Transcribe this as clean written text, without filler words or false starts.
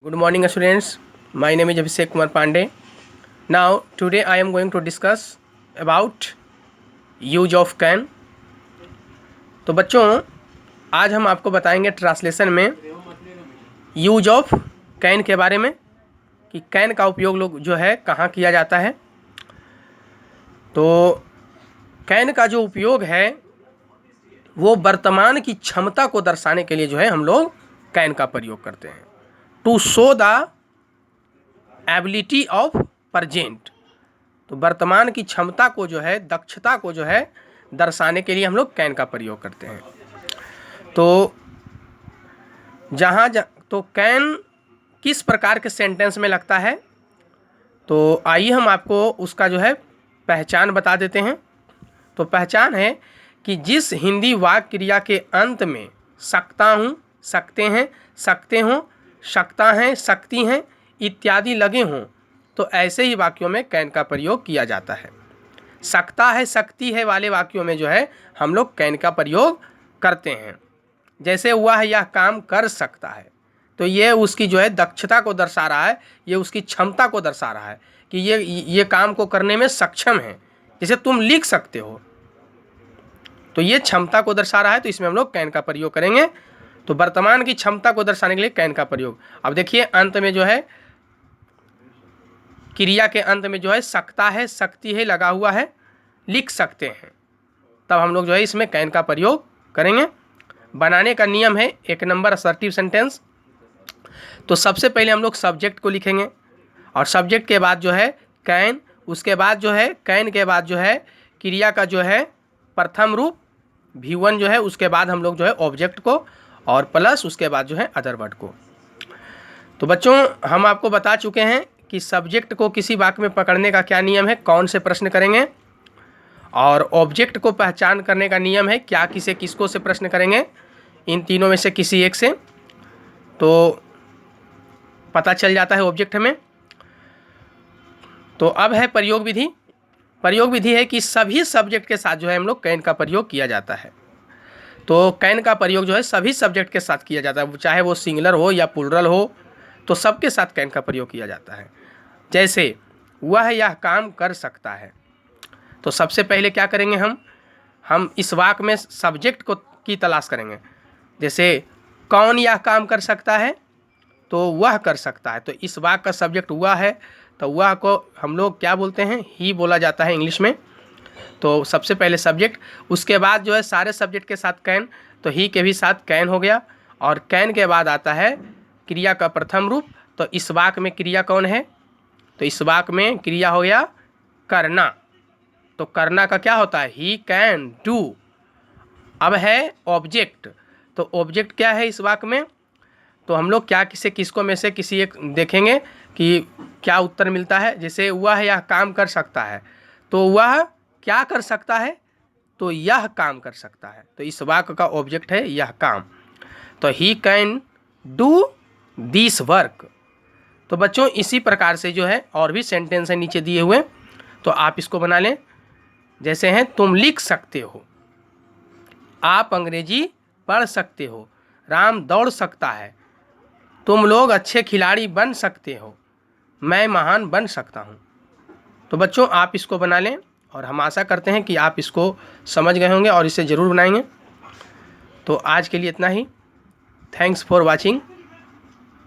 Good morning students, my name is Abhishek Kumar Pandey. Now today I am going to discuss about use of can. तो बच्चों आज हम आपको बताएंगे translation में यूज ऑफ कैन के बारे में कि कैन का उपयोग लोग जो है कहाँ किया जाता है। तो कैन का जो उपयोग है वो वर्तमान की क्षमता को दर्शाने के लिए जो है हम लोग कैन का प्रयोग करते हैं। To show the ability of present, तो वर्तमान की क्षमता को जो है, दक्षता को जो है दर्शाने के लिए हम लोग कैन का प्रयोग करते हैं। तो तो कैन किस प्रकार के सेंटेंस में लगता है, तो आइए हम आपको उसका जो है पहचान बता देते हैं। तो पहचान है कि जिस हिंदी वाक्य क्रिया के अंत में सकता हूँ, सकते हैं, सकते हों, सकता है, सकती हैं इत्यादि लगे हों, तो ऐसे ही वाक्यों में कैन का प्रयोग किया जाता है। सकता है, सकती है वाले वाक्यों में जो है हम लोग कैन का प्रयोग करते हैं। जैसे वह यह काम कर सकता है, तो ये उसकी जो है दक्षता को दर्शा रहा है, ये उसकी क्षमता को दर्शा रहा है कि ये काम को करने में सक्षम है। जैसे तुम लिख सकते हो, तो ये क्षमता को दर्शा रहा है, तो इसमें हम लोग कैन का प्रयोग करेंगे। तो वर्तमान की क्षमता को दर्शाने के लिए कैन का प्रयोग। अब देखिए अंत में जो है क्रिया के अंत में जो है सकता है, सकती है लगा हुआ है, लिख सकते हैं, तब हम लोग जो है इसमें कैन का प्रयोग करेंगे। बनाने का नियम है 1 नंबर असर्टिव सेंटेंस। तो सबसे पहले हम लोग सब्जेक्ट को लिखेंगे और सब्जेक्ट के बाद जो है कैन, उसके बाद जो है कैन के बाद जो है क्रिया का जो है प्रथम रूप V1 जो है, उसके बाद हम लोग जो है ऑब्जेक्ट को और प्लस उसके बाद जो है अदर वर्ड को। तो बच्चों हम आपको बता चुके हैं कि सब्जेक्ट को किसी वाक्य में पकड़ने का क्या नियम है, कौन से प्रश्न करेंगे, और ऑब्जेक्ट को पहचान करने का नियम है क्या, किसे, किसको से प्रश्न करेंगे, इन तीनों में से किसी एक से तो पता चल जाता है ऑब्जेक्ट हमें। तो अब है प्रयोग विधि। प्रयोग विधि है कि सभी सब्जेक्ट के साथ जो है हम लोग कैन का प्रयोग किया जाता है। तो कैन का प्रयोग जो है सभी सब्जेक्ट के साथ किया जाता है, चाहे वो सिंगुलर हो या प्लुरल हो, तो सबके साथ कैन का प्रयोग किया जाता है। जैसे वह यह काम कर सकता है, तो सबसे पहले क्या करेंगे, हम इस वाक्य में सब्जेक्ट को की तलाश करेंगे। जैसे कौन यह काम कर सकता है, तो वह कर सकता है, तो इस वाक्य का सब्जेक्ट वह है, तो वह को हम लोग क्या बोलते हैं, ही बोला जाता है इंग्लिश में। तो सबसे पहले सब्जेक्ट, उसके बाद जो है सारे सब्जेक्ट के साथ कैन, तो ही के भी साथ कैन हो गया। और कैन के बाद आता है क्रिया का प्रथम रूप। तो इस वाक्य में क्रिया कौन है, तो इस वाक्य में क्रिया हो गया करना। तो करना का क्या होता है, ही कैन डू। अब है ऑब्जेक्ट, तो ऑब्जेक्ट क्या है इस वाक्य में, तो हम लोग क्या किसे किसको में से किसी एक देखेंगे कि क्या उत्तर मिलता है। जैसे वह यह काम कर सकता है, तो वह क्या कर सकता है, तो यह काम कर सकता है, तो इस वाक्य का ऑब्जेक्ट है यह काम। तो he can do this work. तो बच्चों इसी प्रकार से जो है और भी सेंटेंस है नीचे दिए हुए, तो आप इसको बना लें। जैसे हैं तुम लिख सकते हो, आप अंग्रेजी पढ़ सकते हो, राम दौड़ सकता है, तुम लोग अच्छे खिलाड़ी बन सकते हो, मैं महान बन सकता हूँ। तो बच्चों आप इसको बना लें और हम आशा करते हैं कि आप इसको समझ गए होंगे और इसे ज़रूर बनाएंगे। तो आज के लिए इतना ही। Thanks for watching.